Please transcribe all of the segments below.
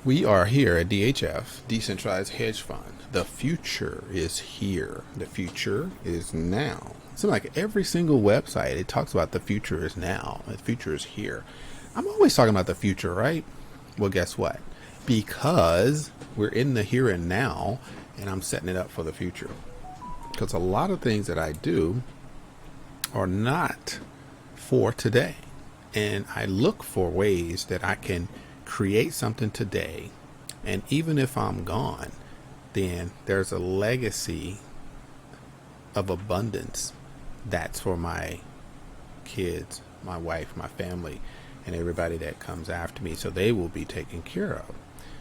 We are here at DHF, Decentralized Hedge Fund. The future is here. The future is now. It seems like every single website, it talks about the future is now. The future is here. I'm always talking about the future, right? Well, guess what? Because we're in the here and now, and I'm setting it up for the future. Because a lot of things that I do are not for today. And I look for ways that I can create something today, and even if I'm gone, then there's a legacy of abundance that's for my kids, my wife, my family, and everybody that comes after me, so they will be taken care of.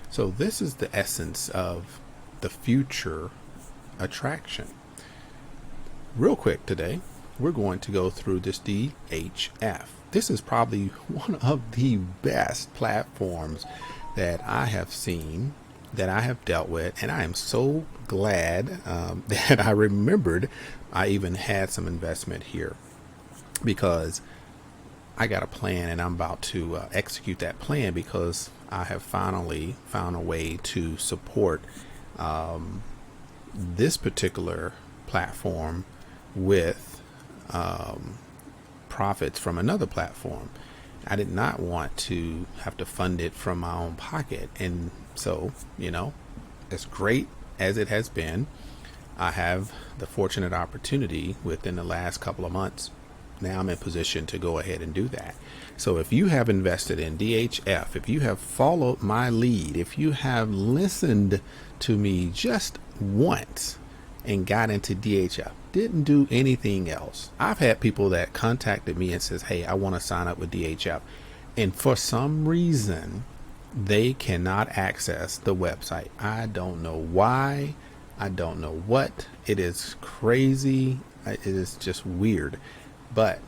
So this is the essence of the future attraction. Real quick today, we're going to go through this DHF. This is probably one of the best platforms that I have seen, that I have dealt with, and I am so glad that I remembered I even had some investment here, because I got a plan and I'm about to execute that plan, because I have finally found a way to support this particular platform with profits from another platform. I did not want to have to fund it from my own pocket. And so, as great as it has been, I have the fortunate opportunity within the last couple of months. Now I'm in position to go ahead and do that. So if you have invested in DHF, if you have followed my lead, if you have listened to me just once and got into DHF, didn't do anything else. I've had people that contacted me and says, hey, I want to sign up with DHF. And for some reason, they cannot access the website. I don't know why. I don't know what. It is crazy. It is just weird. But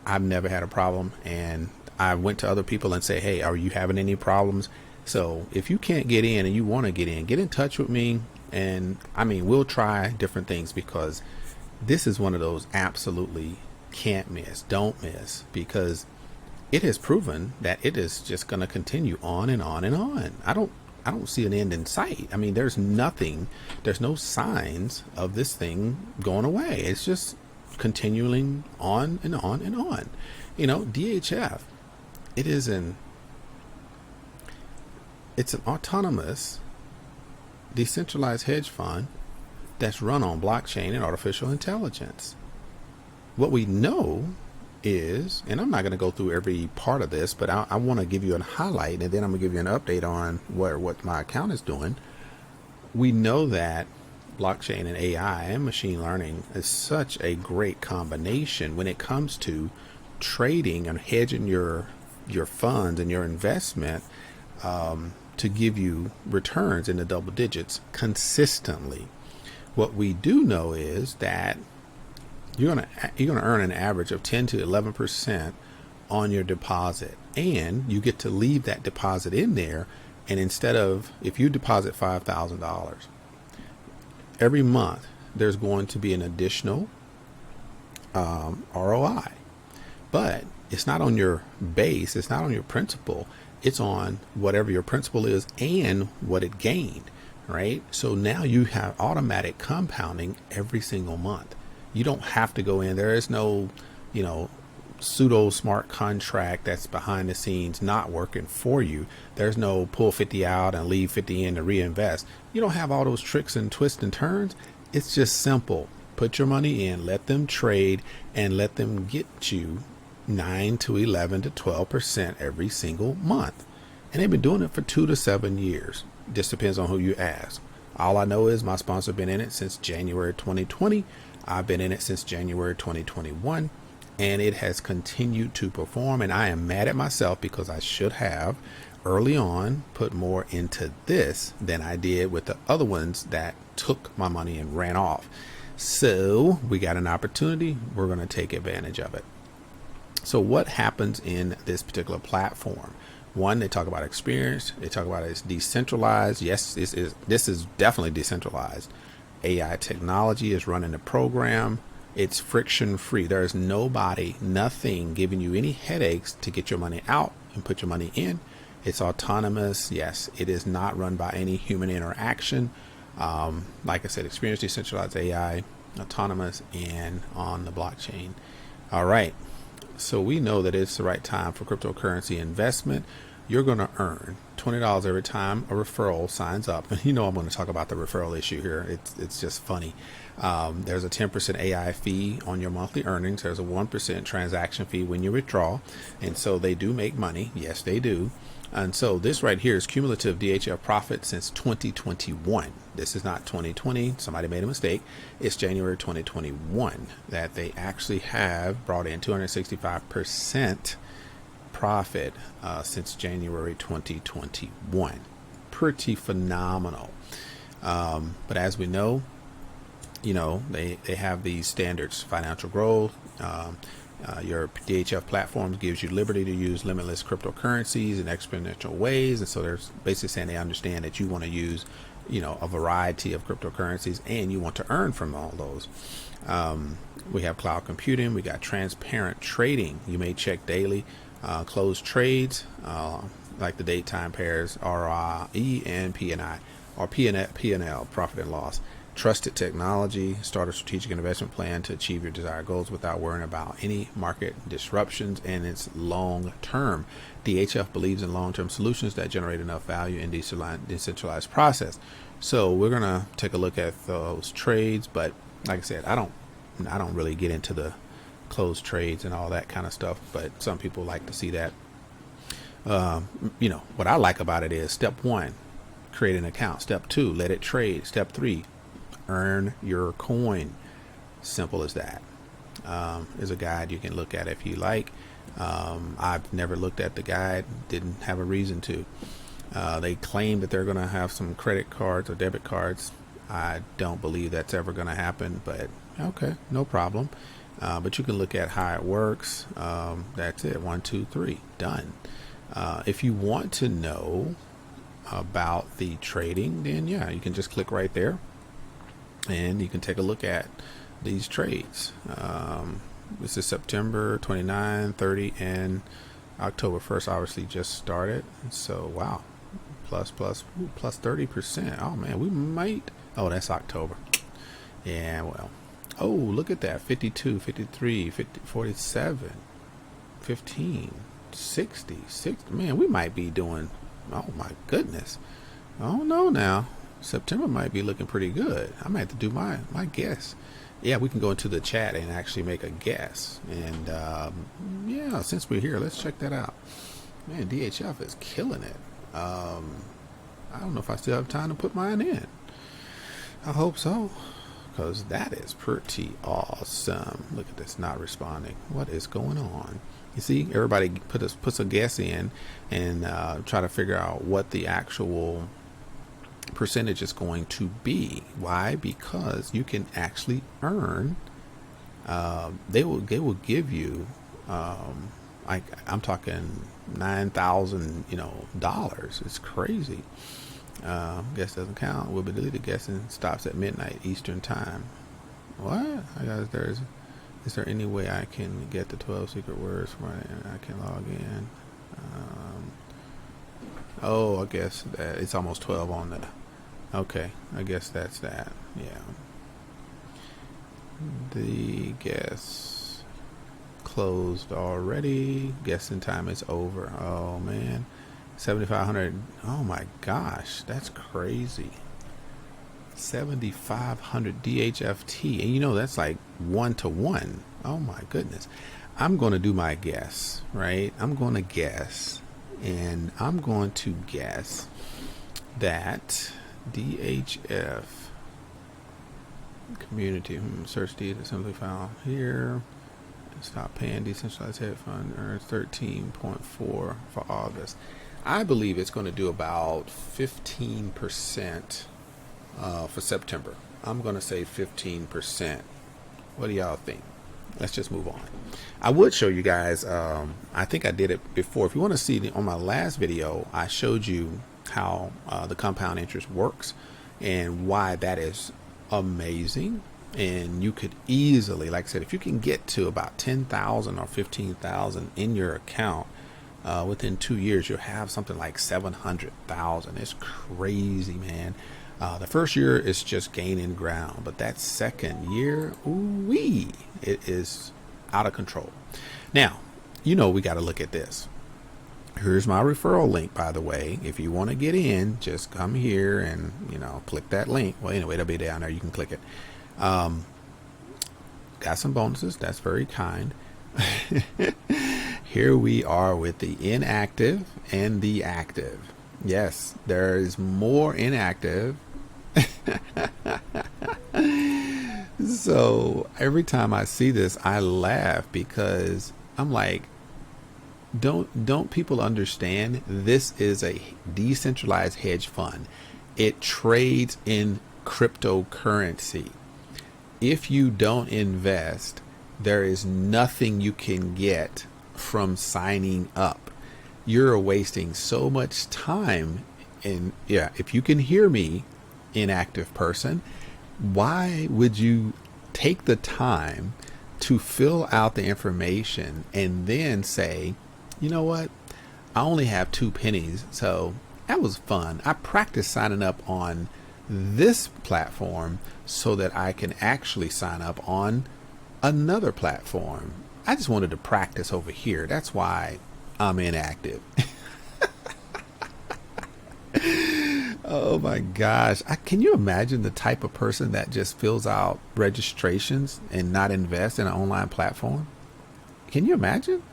I've never had a problem. And I went to other people and say, hey, are you having any problems? So if you can't get in and you want to get in touch with me. And we'll try different things, because this is one of those absolutely can't miss, don't miss, because it has proven that it is just going to continue on and on and on. I don't see an end in sight. There's no signs of this thing going away. It's just continuing on and on and on. DHF, it's an autonomous decentralized hedge fund that's run on blockchain and artificial intelligence. What we know is, and I'm not going to go through every part of this, but I want to give you a highlight, and then I'm going to give you an update on what my account is doing. We know that blockchain and AI and machine learning is such a great combination when it comes to trading and hedging your funds and your investment, to give you returns in the double digits consistently. What we do know is that you're gonna earn an average of 10 to 11% on your deposit, and you get to leave that deposit in there. And instead of, if you deposit $5,000 every month, there's going to be an additional ROI, but it's not on your base, it's not on your principal. It's on whatever your principal is and what it gained, right? So now you have automatic compounding every single month. You don't have to go in. There is no, pseudo smart contract that's behind the scenes not working for you. There's no pull 50 out and leave 50 in to reinvest. You don't have all those tricks and twists and turns. It's just simple. Put your money in, let them trade, and let them get you 9 to 11 to 12% every single month. And they've been doing it for 2 to 7 years. Just depends on who you ask. All I know is my sponsor been in it since January 2020. I've been in it since January 2021, and it has continued to perform. And I am mad at myself, because I should have early on put more into this than I did with the other ones that took my money and ran off. So we got an opportunity. We're going to take advantage of it. So what happens in this particular platform? One, they talk about experience. They talk about it's decentralized. Yes, this is definitely decentralized. AI technology is running the program. It's friction free. There's nothing giving you any headaches to get your money out and put your money in. It's autonomous. Yes, it is not run by any human interaction. Like I said, experienced decentralized AI, autonomous, and on the blockchain. All right. So we know that it's the right time for cryptocurrency investment. You're going to earn $20 every time a referral signs up. And you know I'm going to talk about the referral issue here. It's just funny. There's a 10% AI fee on your monthly earnings. There's a 1% transaction fee when you withdraw. And so they do make money. Yes, they do. And so this right here is cumulative DHF profit since 2021. This is not 2020. Somebody made a mistake. It's January 2021 that they actually have brought in 265% profit since January 2021. Pretty phenomenal. But as we know, they have these standards: financial growth. Your DHF platforms gives you liberty to use limitless cryptocurrencies in exponential ways. And so they're basically saying they understand that you want to use, a variety of cryptocurrencies and you want to earn from all those. We have cloud computing. We got transparent trading. You may check daily closed trades like the date time pairs, ROI and P&I, or P&L, profit and loss. Trusted technology. Start a strategic investment plan to achieve your desired goals without worrying about any market disruptions, and it's long term. DHF believes in long-term solutions that generate enough value in decentralized process. So we're gonna take a look at those trades, but like I said, I don't really get into the closed trades and all that kind of stuff, but some people like to see that. What I like about it is step 1, create an account. Step 2, let it trade. Step 3, earn your coin. Simple as that. There's a guide you can look at if you like. I've never looked at the guide, didn't have a reason to. They claim that they're going to have some credit cards or debit cards. I don't believe that's ever going to happen, but okay, no problem. But you can look at how it works. That's it. 1, 2, 3, done. If you want to know about the trading, then yeah, you can just click right there and you can take a look at these trades. This is September 29, 30, and October 1st obviously just started. So wow, plus 30%. Oh man, we might. Oh, that's October. Yeah, well. Oh, look at that. 52, 53, 50, 47, 15, 60, 60. Man, we might be doing, oh my goodness. I don't know now. September might be looking pretty good. I might have to do my guess. Yeah, we can go into the chat and actually make a guess. And yeah, since we're here, let's check that out. Man, DHF is killing it. I don't know if I still have time to put mine in. I hope so, because that is pretty awesome. Look at this, not responding. What is going on? You see, everybody puts a guess in and try to figure out what the actual percentage is going to be. Why? Because you can actually earn. They will give you I'm talking $9,000 It's crazy. Guess doesn't count. Will be deleted. Guessing stops at midnight Eastern time. What? Is there any way I can get the 12 secret words and I can log in? I guess that it's almost 12 on the. Okay, I guess that's that. Yeah. The guess closed already. Guessing time is over. Oh man. 7,500. Oh my gosh, that's crazy. 7,500 DHFT, and that's like 1-to-1. Oh my goodness. I'm going to do my guess, right? I'm going to guess, and I'm going to guess that DHF community search data simply found here. Stop paying. Decentralized Hedge Fund earns 13.4 for August. I believe it's going to do about 15% for September. I'm going to say 15%. What do y'all think? Let's just move on. I would show you guys, I think I did it before. If you want to see on my last video, I showed you how the compound interest works and why that is amazing. And you could easily, like I said, if you can get to about 10,000 or 15,000 in your account, within 2 years, you'll have something like 700,000. It's crazy, man. The first year is just gaining ground, but that second year, ooh-wee, it is out of control. Now, we got to look at this. Here's my referral link, by the way. If you want to get in, just come here and, click that link. Well, anyway, it'll be down there. You can click it. Got some bonuses. That's very kind. Here we are with the inactive and the active. Yes, there is more inactive. So every time I see this, I laugh because I'm like, don't people understand? This is a decentralized hedge fund. It trades in cryptocurrency. If you don't invest, there is nothing you can get from signing up. You're wasting so much time. And yeah, if you can hear me, inactive person, why would you take the time to fill out the information and then say, you know what, I only have 2 pennies, so that was fun. I practiced signing up on this platform so that I can actually sign up on another platform. I just wanted to practice over here. That's why I'm inactive. Oh my gosh. Can you imagine the type of person that just fills out registrations and not invest in an online platform? Can you imagine?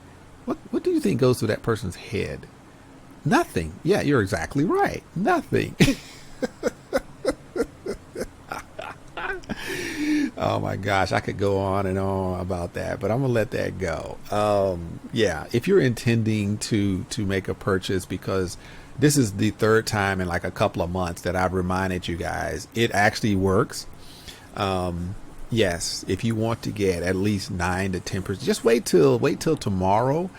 What do you think goes through that person's head? Nothing. Yeah, you're exactly right. Nothing. Oh my gosh, I could go on and on about that, but I'm gonna let that go. Yeah, if you're intending to make a purchase, because this is the 3rd time in like a couple of months that I've reminded you guys, it actually works. Yes, if you want to get at least 9 to 10%, just wait till tomorrow,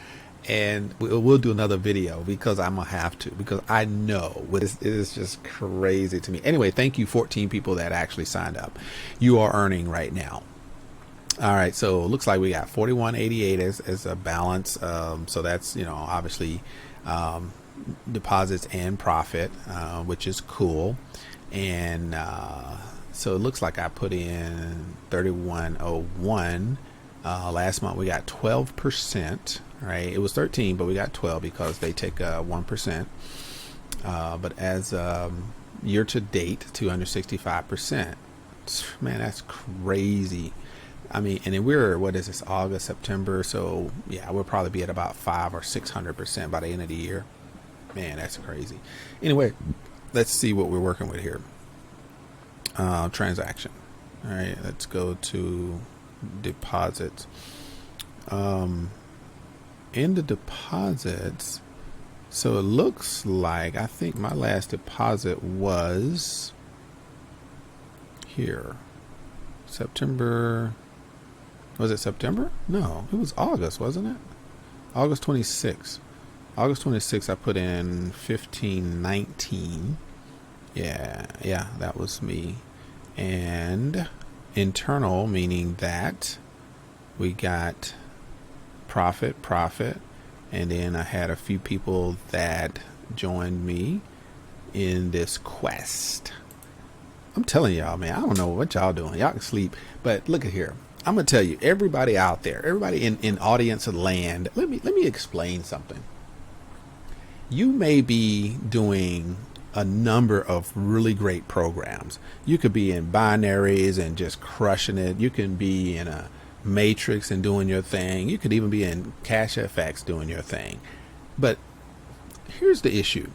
and we'll do another video, because I'm gonna have to, because I know it is just crazy to me. Anyway, thank you 14 people that actually signed up. You are earning right now. All right, so it looks like we got 4188 as a balance. So that's obviously deposits and profit, which is cool. And so it looks like I put in 3101. Last month we got 12%. Right, it was 13, but we got 12 because they take 1%. But as year to date, 265%. Man, that's crazy. I mean, and then what is this, August, September? So yeah, we'll probably be at about 500 or 600% by the end of the year. Man, that's crazy. Anyway, let's see what we're working with here. Transaction. All right, let's go to deposits. In the deposits, so it looks like, I think my last deposit was here, September. Was it September? No, it was August, wasn't it? August 26th. August 26th, I put in 1519. Yeah, that was me. And internal, meaning that we got profit, and then I had a few people that joined me in this quest. I'm telling y'all, man, I don't know what y'all doing. Y'all can sleep, but look at here. I'm gonna tell you, everybody out there, everybody in audience land, let me explain something. You may be doing a number of really great programs. You could be in binaries and just crushing it. You can be in a matrix and doing your thing. You could even be in Cash FX doing your thing. But here's the issue.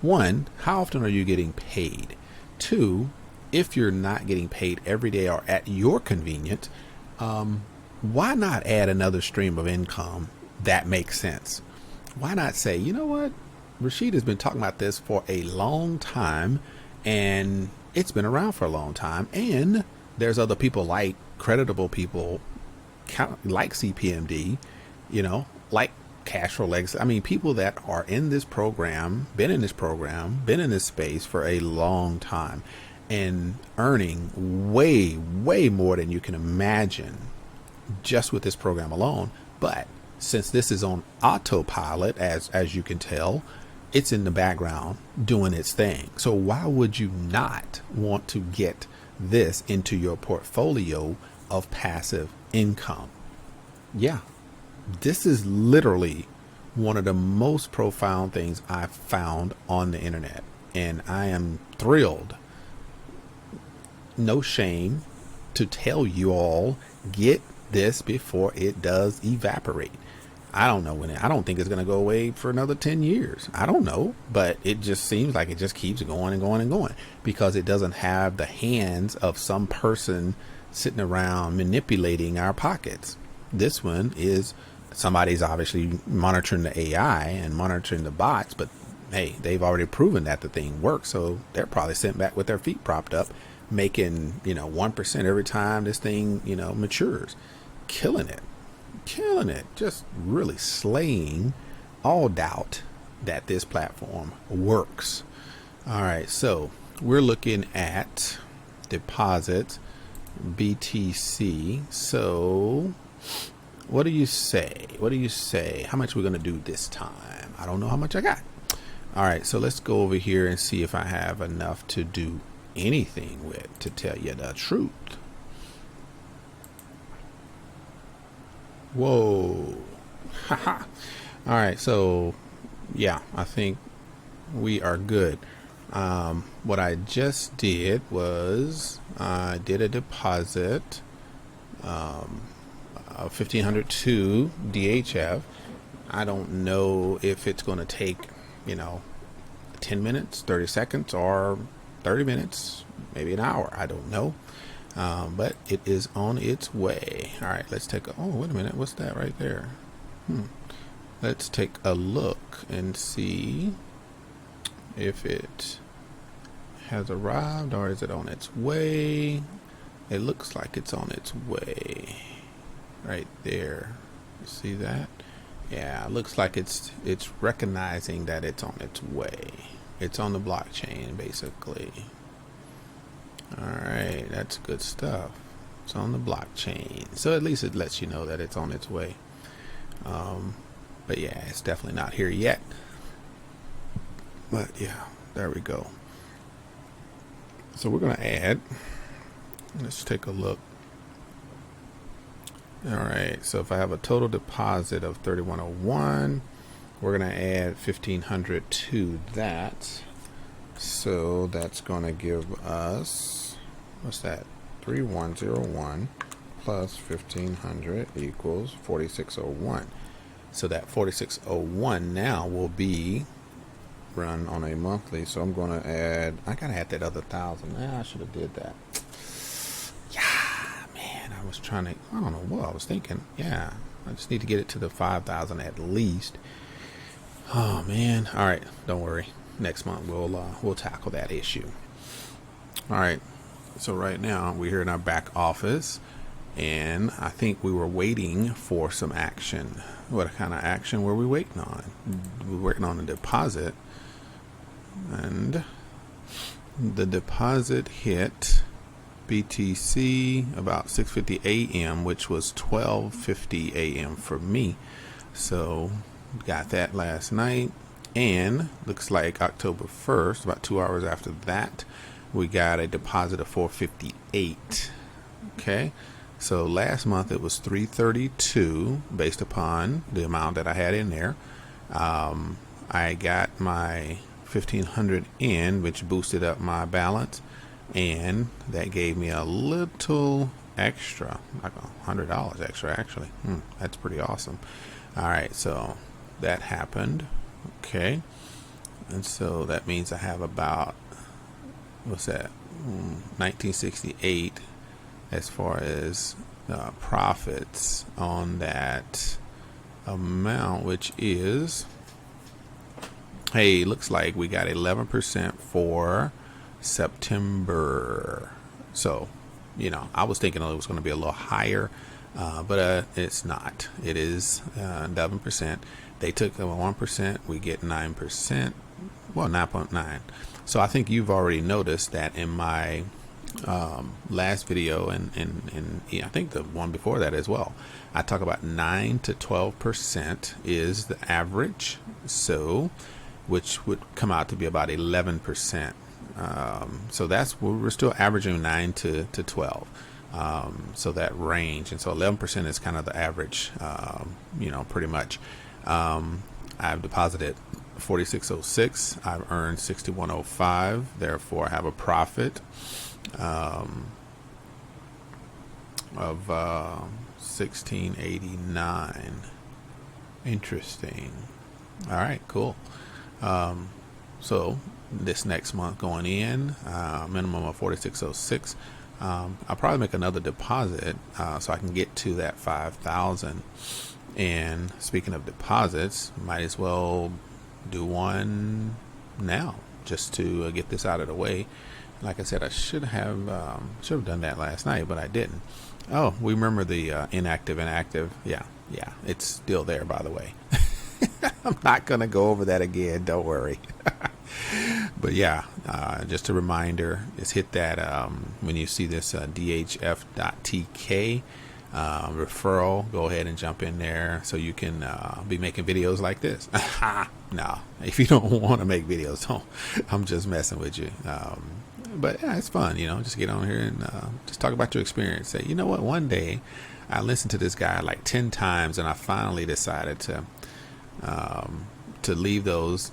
1, how often are you getting paid? 2, if you're not getting paid every day or at your convenience, why not add another stream of income that makes sense? Why not say, you know what, Rashid has been talking about this for a long time, and it's been around for a long time, and there's other people, like creditable people like CPMD, like Cashflow Legacy. I mean, people that are in this program, been in this space for a long time and earning way more than you can imagine just with this program alone, but since this is on autopilot, as you can tell, it's in the background doing its thing. So why would you not want to get this into your portfolio of passive income? Yeah, this is literally one of the most profound things I've found on the internet, and I am thrilled, no shame, to tell you all, get this before it does evaporate. I don't know I don't think it's going to go away for another 10 years. I don't know, but it just seems like it just keeps going and going and going because it doesn't have the hands of some person sitting around manipulating our pockets. This one is somebody's obviously monitoring the AI and monitoring the bots, but hey, they've already proven that the thing works. So they're probably sent back with their feet propped up, making, 1% every time this thing, matures, killing it, just really slaying all doubt that this platform works. All right. So we're looking at deposits, BTC. So what do you say? How much we're going to do this time? I don't know how much I got. All right. So let's go over here and see if I have enough to do anything with, to tell you the truth. Whoa. All right. So yeah, I think we are good. What I just did was I did a deposit of 1,500 to DHF. I don't know if it's going to take, 10 minutes, 30 seconds, or 30 minutes, maybe an hour. I don't know. But it is on its way. All right, let's take oh, wait a minute. What's that right there? Let's take a look and see if it has arrived or is it on its way. It looks like it's on its way right there. You see that? Yeah, it looks like it's recognizing that it's on its way. It's on the blockchain, basically. All right, that's good stuff. It's on the blockchain, so at least it lets you know that it's on its way. But yeah, it's definitely not here yet. But yeah, there we go. So we're gonna add. Let's take a look. All right, so if I have a total deposit of 3101, we're going to add 1,500 to that. So that's going to give us, what's that? 3101 plus 1,500 equals 4,601. So that 4,601 now will be run on a monthly. So I'm going to add, I got to add that other 1,000. I should have did that. I was trying to, I don't know what I was thinking. Yeah, I just need to get it to the 5,000 at least. Oh man. All right, don't worry. Next month we'll tackle that issue. All right. So right now we're here in our back office, and I think we were waiting for some action. What kind of action were we waiting on? We were waiting on a deposit, and the deposit hit BTC about 6:50 a.m., which was 12:50 a.m. for me. So got that last night, and looks like October 1st, about 2 hours after that, we got a deposit of 458. Okay, so last month it was 332 based upon the amount that I had in there. I got my 1,500 in, which boosted up my balance, and that gave me a little extra, like $100 extra actually. That's pretty awesome. All right, so that happened. Okay, and so that means I have about, what's that, 1968 as far as profits on that amount, which is, hey, looks like we got 11% for September. So, I was thinking it was going to be a little higher, but it's not. It is 11%. They took 1%. We get 9%. Well, 9.9. So I think you've already noticed that in my last video and yeah, I think the one before that as well, I talk about 9 to 12% is the average, so which would come out to be about 11%. So that's we're still averaging 9 to 12. So that range, and so 11% is kind of the average, pretty much. I've deposited 4606. I've earned 6105. Therefore, I have a profit of 1689. Interesting. All right, cool. So this next month going in, minimum of 4606. I'll probably make another deposit so I can get to that 5,000. And speaking of deposits, might as well do one now just to get this out of the way. Like I said, I should have done that last night, but I didn't. Oh, we remember the inactive and active. Yeah, it's still there, by the way. I'm not gonna go over that again. Don't worry. But yeah, just a reminder, is hit that when you see this DHF.TK referral, go ahead and jump in there so you can be making videos like this. No, if you don't want to make videos, don't. I'm just messing with you. But yeah, it's fun, just get on here and just talk about your experience. Say, you know what, one day I listened to this guy like 10 times and I finally decided to leave those,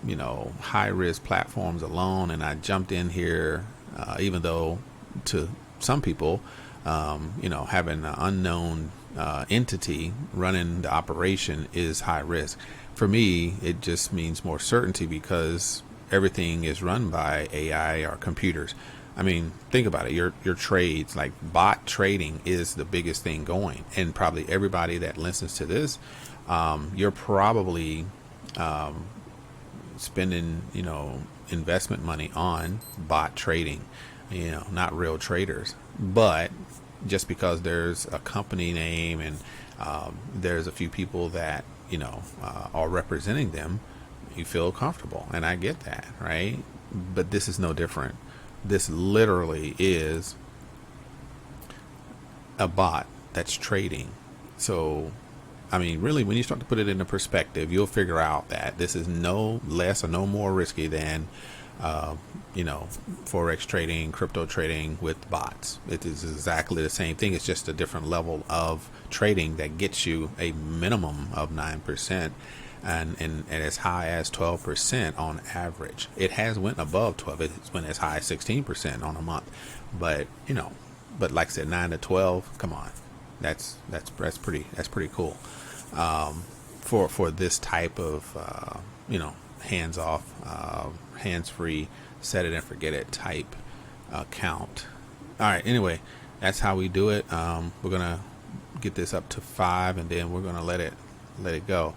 high risk platforms alone. And I jumped in here, even though to some people, having an unknown entity running the operation is high risk. For me, it just means more certainty because everything is run by AI or computers. I mean, think about it. Your trades, like bot trading, is the biggest thing going, and probably everybody that listens to this, you're probably spending, investment money on bot trading, not real traders. But just because there's a company name and there's a few people that, are representing them, you feel comfortable. And I get that, right? But this is no different. This literally is a bot that's trading. So, I mean, really, when you start to put it into perspective, you'll figure out that this is no less or no more risky than, Forex trading, crypto trading with bots. It is exactly the same thing. It's just a different level of trading that gets you a minimum of 9% and as high as 12% on average. It has went above 12. It's went as high as 16% on a month. But, but like I said, 9 to 12, come on. That's pretty cool. For this type of, hands off, hands free, set it and forget it type account. All right. Anyway, that's how we do it. We're going to get this up to 5 and then we're going to let it go.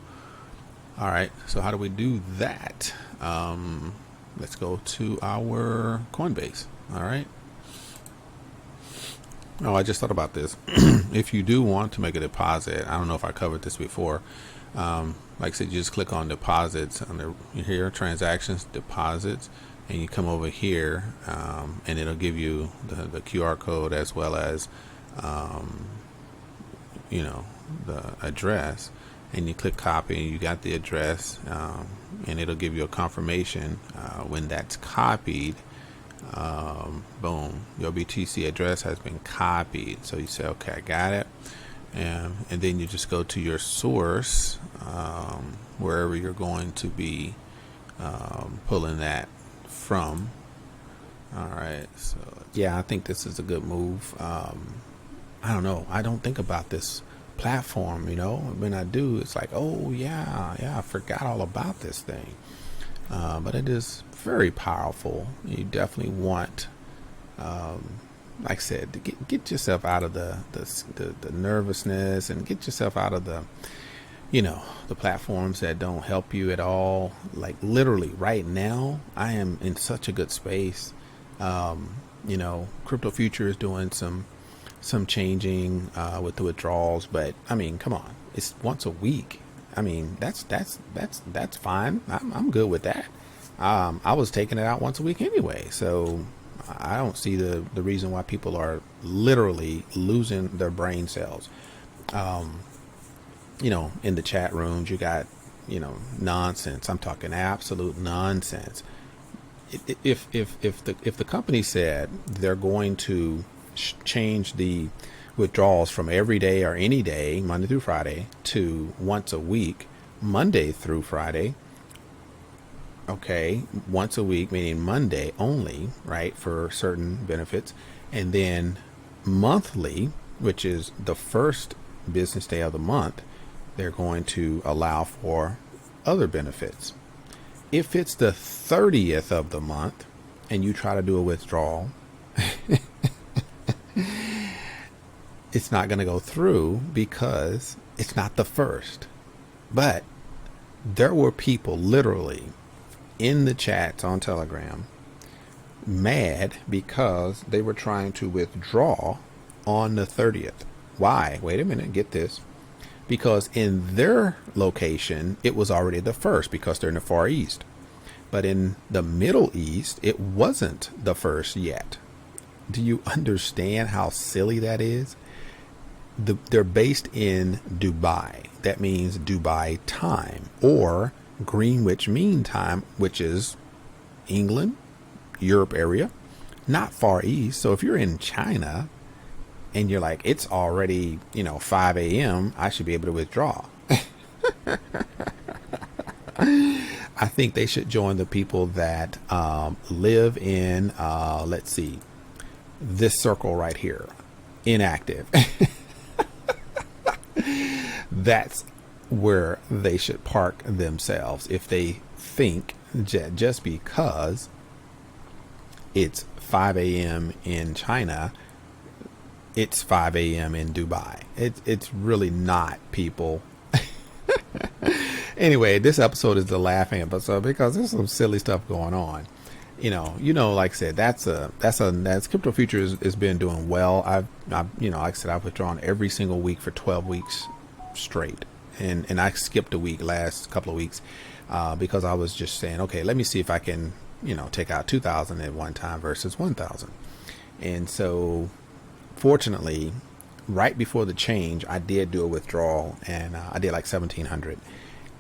All right. So how do we do that? Let's go to our Coinbase. All right. Oh, I just thought about this. If you do want to make a deposit, I don't know if I covered this before. Like I said, you just click on deposits under here, transactions, deposits, and you come over here, and it'll give you the QR code as well as, the address. And you click copy, and you got the address, and it'll give you a confirmation when that's copied. Boom, your BTC address has been copied. So you say, okay, I got it. And then you just go to your source, wherever you're going to be pulling that from. All right. So yeah, I think this is a good move. I don't know. I don't think about this platform, when I do, it's like, oh yeah, I forgot all about this thing. But it is very powerful. You definitely want, like I said, to get yourself out of the nervousness and get yourself out of the platforms that don't help you at all. Like literally right now, I am in such a good space. Crypto Future is doing some changing with the withdrawals, but I mean, come on, it's once a week. I mean, that's fine. I'm good with that. I was taking it out once a week anyway, so I don't see the reason why people are literally losing their brain cells. In the chat rooms, you got, nonsense. I'm talking absolute nonsense. If the company said they're going to change the withdrawals from every day or any day, Monday through Friday, to once a week, Monday through Friday, okay, once a week, meaning Monday only, right, for certain benefits, and then monthly, which is the first business day of the month, they're going to allow for other benefits. If it's the 30th of the month and you try to do a withdrawal, it's not going to go through because it's not the first. But there were people literally in the chats on Telegram mad because they were trying to withdraw on the 30th. Why? Wait a minute, get this. Because in their location, it was already the first because they're in the Far East. But in the Middle East, it wasn't the first yet. Do you understand how silly that is? They're based in Dubai. That means Dubai time, or Greenwich Mean Time, which is England, Europe area, not Far East. So if you're in China and you're like, it's already, 5 a.m., I should be able to withdraw. I think they should join the people that live in, let's see, this circle right here, inactive. That's where they should park themselves if they think just because it's 5 a.m. in China, it's 5 a.m. in Dubai. It's really not, people. Anyway, this episode is the laughing episode because there's some silly stuff going on. Like I said, that's Crypto Futures has been doing well. I've like I said, I've withdrawn every single week for 12 weeks straight, and I skipped a week last couple of weeks because I was just saying, okay, let me see if I can take out 2,000 at one time versus 1,000. And so fortunately, right before the change, I did do a withdrawal, and I did like 1,700,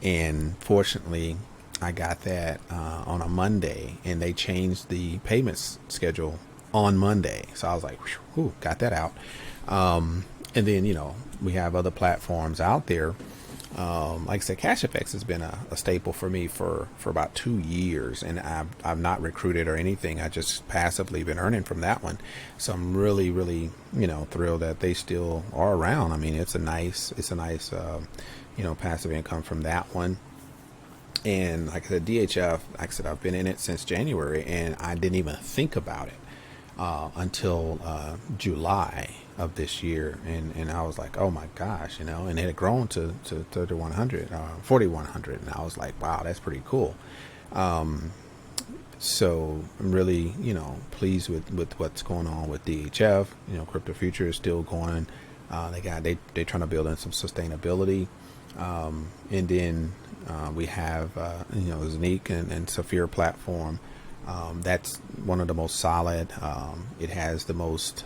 and fortunately I got that on a Monday, and they changed the payments schedule on Monday. So I was like, whew, got that out. And then, we have other platforms out there. Like I said, CashFX has been a staple for me for about 2 years, and I've not recruited or anything. I just passively been earning from that one. So I'm really, really, thrilled that they still are around. I mean, it's a nice, passive income from that one. And like I said, DHF, like I said, I've been in it since January, and I didn't even think about it until July of this year, and I was like, oh my gosh, and it had grown to 3,100, 4,100, and I was like, wow, that's pretty cool. So I'm really, pleased with what's going on with DHF. Crypto Future is still going. They're trying to build in some sustainability, and then we have Zneek and Saphir platform. That's one of the most solid. It has the most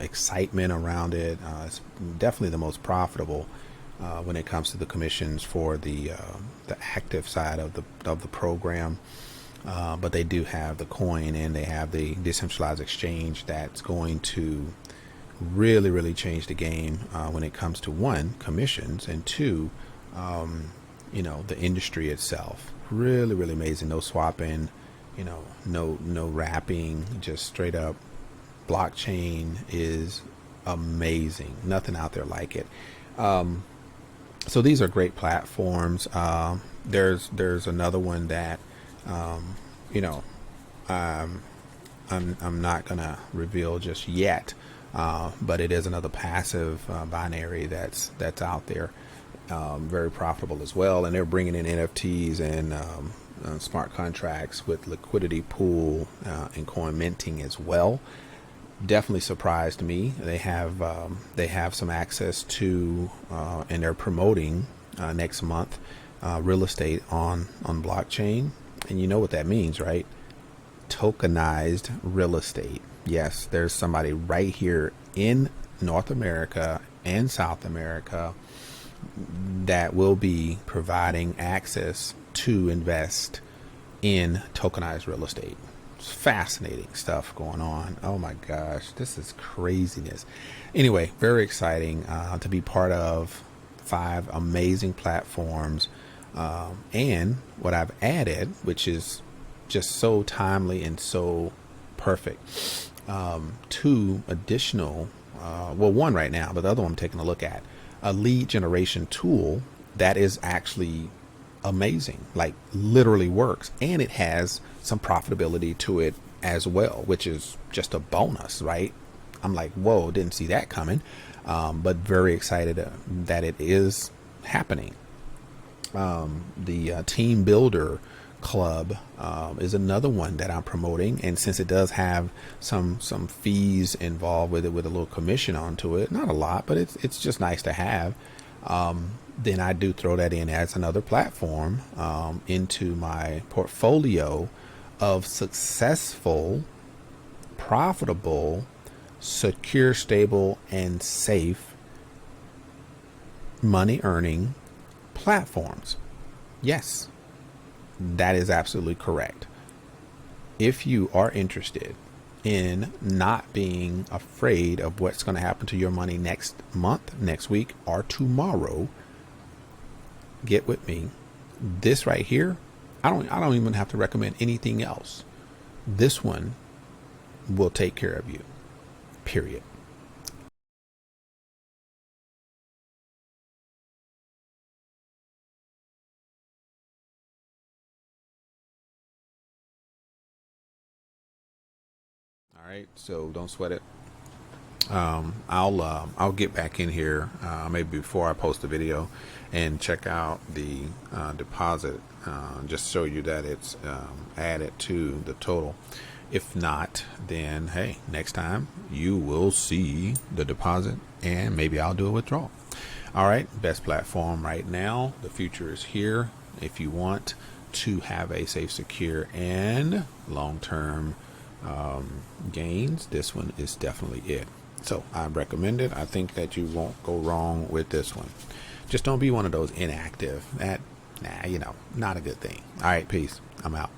excitement around it. It's definitely the most profitable when it comes to the commissions for the active side of the program. But they do have the coin, and they have the decentralized exchange that's going to really, really change the game when it comes to, one, commissions, and two, the industry itself. Really, really amazing. No swapping. No wrapping, just straight up blockchain is amazing. Nothing out there like it. So these are great platforms. There's another one that, I'm not gonna reveal just yet, but it is another passive binary that's out there, very profitable as well. And they're bringing in NFTs and smart contracts with liquidity pool and coin minting as well. Definitely surprised me. They have some access to and they're promoting next month real estate on blockchain, and you know what that means, right? tokenized real estate. Yes, there's somebody right here in North America and South America that will be providing access to invest in tokenized real estate. It's fascinating stuff going on. Oh my gosh, this is craziness. Anyway, very exciting to be part of 5 amazing platforms. And what I've added, which is just so timely and so perfect, 2 additional, well, one right now, but the other one I'm taking a look at, a lead generation tool that is actually amazing, like literally works, and it has some profitability to it as well, which is just a bonus, right? I'm like, whoa, didn't see that coming, but very excited that it is happening. The Team Builder Club is another one that I'm promoting, and since it does have some fees involved with it, with a little commission onto it, not a lot, but it's just nice to have. Then I do throw that in as another platform into my portfolio of successful, profitable, secure, stable, and safe money earning platforms. Yes, that is absolutely correct. If you are interested in not being afraid of what's going to happen to your money next month, next week, or tomorrow, get with me. This right here, I don't even have to recommend anything else. This one will take care of you. Period. All right, so don't sweat it. I'll get back in here maybe before I post the video and check out the deposit, just show you that it's added to the total. If not, then hey, next time you will see the deposit and maybe I'll do a withdrawal. All right, best platform right now. The future is here. If you want to have a safe, secure, and long-term gains, this one is definitely it. So I recommend it. I think that you won't go wrong with this one. Just don't be one of those inactive. That, not a good thing. All right, peace. I'm out.